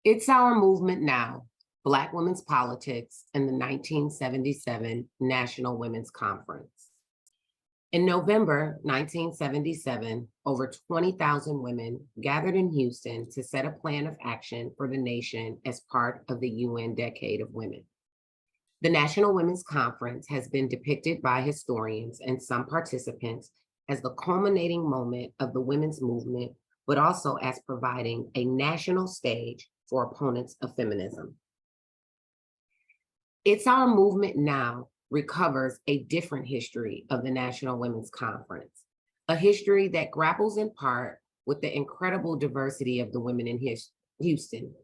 It's Our Movement Now, Black Women's Politics and the 1977 National Women's Conference. In November 1977, over 20,000 women gathered in Houston to set a plan of action for the nation as part of the UN Decade of Women. The National Women's Conference has been depicted by historians and some participants as the culminating moment of the women's movement, but also as providing a national stage for opponents of feminism. It's Our Movement Now recovers a different history of the National Women's Conference, a history that grapples in part with the incredible diversity of the women in Houston,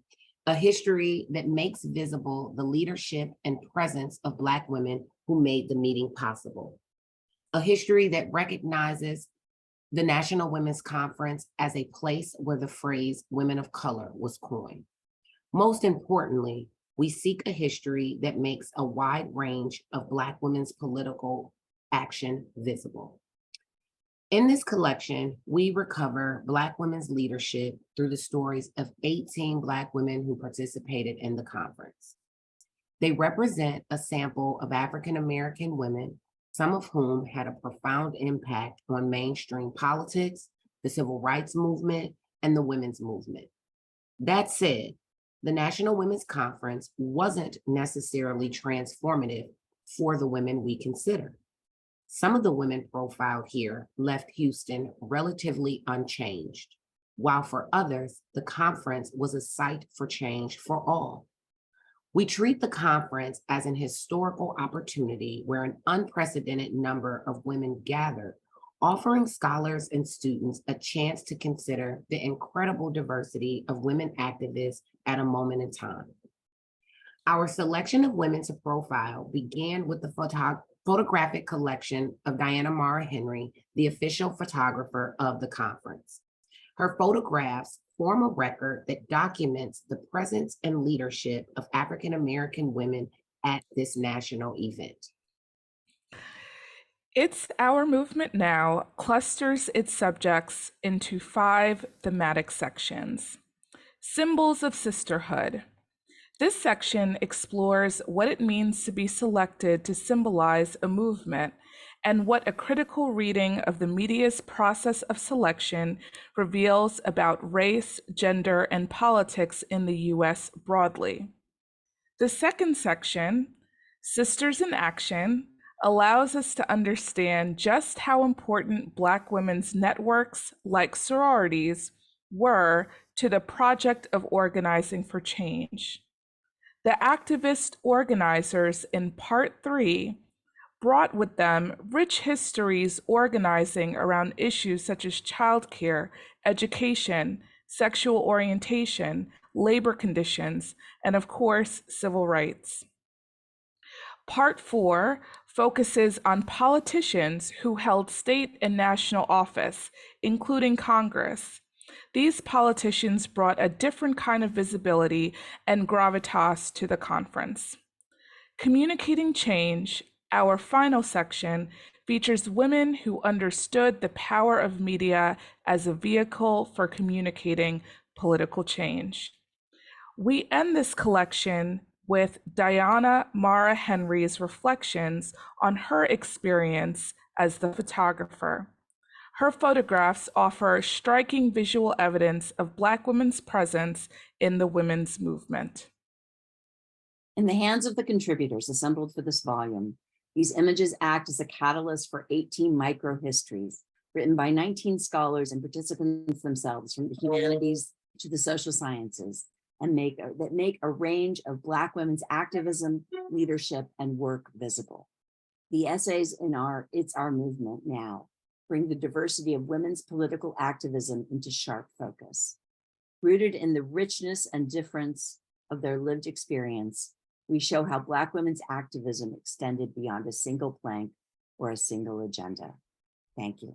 a history that makes visible the leadership and presence of Black women who made the meeting possible, a history that recognizes the National Women's Conference as a place where the phrase women of color was coined. Most importantly, we seek a history that makes a wide range of Black women's political action visible. In this collection, we recover Black women's leadership through the stories of 18 Black women who participated in the conference. They represent a sample of African-American women, some of whom had a profound impact on mainstream politics, the civil rights movement, and the women's movement. That said, the National Women's Conference wasn't necessarily transformative for the women we consider. Some of the women profiled here left Houston relatively unchanged, while for others, the conference was a site for change for all. We treat the conference as an historical opportunity where an unprecedented number of women gathered, offering scholars and students a chance to consider the incredible diversity of women activists at a moment in time. Our selection of women to profile began with the photographic collection of Diana Mara Henry, the official photographer of the conference. Her photographs form a record that documents the presence and leadership of African-American women at this national event. It's Our Movement Now clusters its subjects into 5 thematic sections. Symbols of sisterhood. This section explores what it means to be selected to symbolize a movement and what a critical reading of the media's process of selection reveals about race, gender, and politics in the US broadly. The second section, Sisters in Action, allows us to understand just how important Black women's networks, like sororities, were to the project of organizing for change. The activist organizers in Part 3 brought with them rich histories organizing around issues such as childcare, education, sexual orientation, labor conditions, and of course, civil rights. Part 4 focuses on politicians who held state and national office, including Congress. These politicians brought a different kind of visibility and gravitas to the conference. Communicating Change, our final section, features women who understood the power of media as a vehicle for communicating political change. We end this collection with Diana Mara Henry's reflections on her experience as the photographer. Her photographs offer striking visual evidence of Black women's presence in the women's movement. In the hands of the contributors assembled for this volume, these images act as a catalyst for 18 micro-histories written by 19 scholars and participants themselves from the humanities to the social sciences, and that make a range of Black women's activism, leadership, and work visible. The essays in It's Our Movement Now bring the diversity of women's political activism into sharp focus. Rooted in the richness and difference of their lived experience, we show how Black women's activism extended beyond a single plank or a single agenda. Thank you.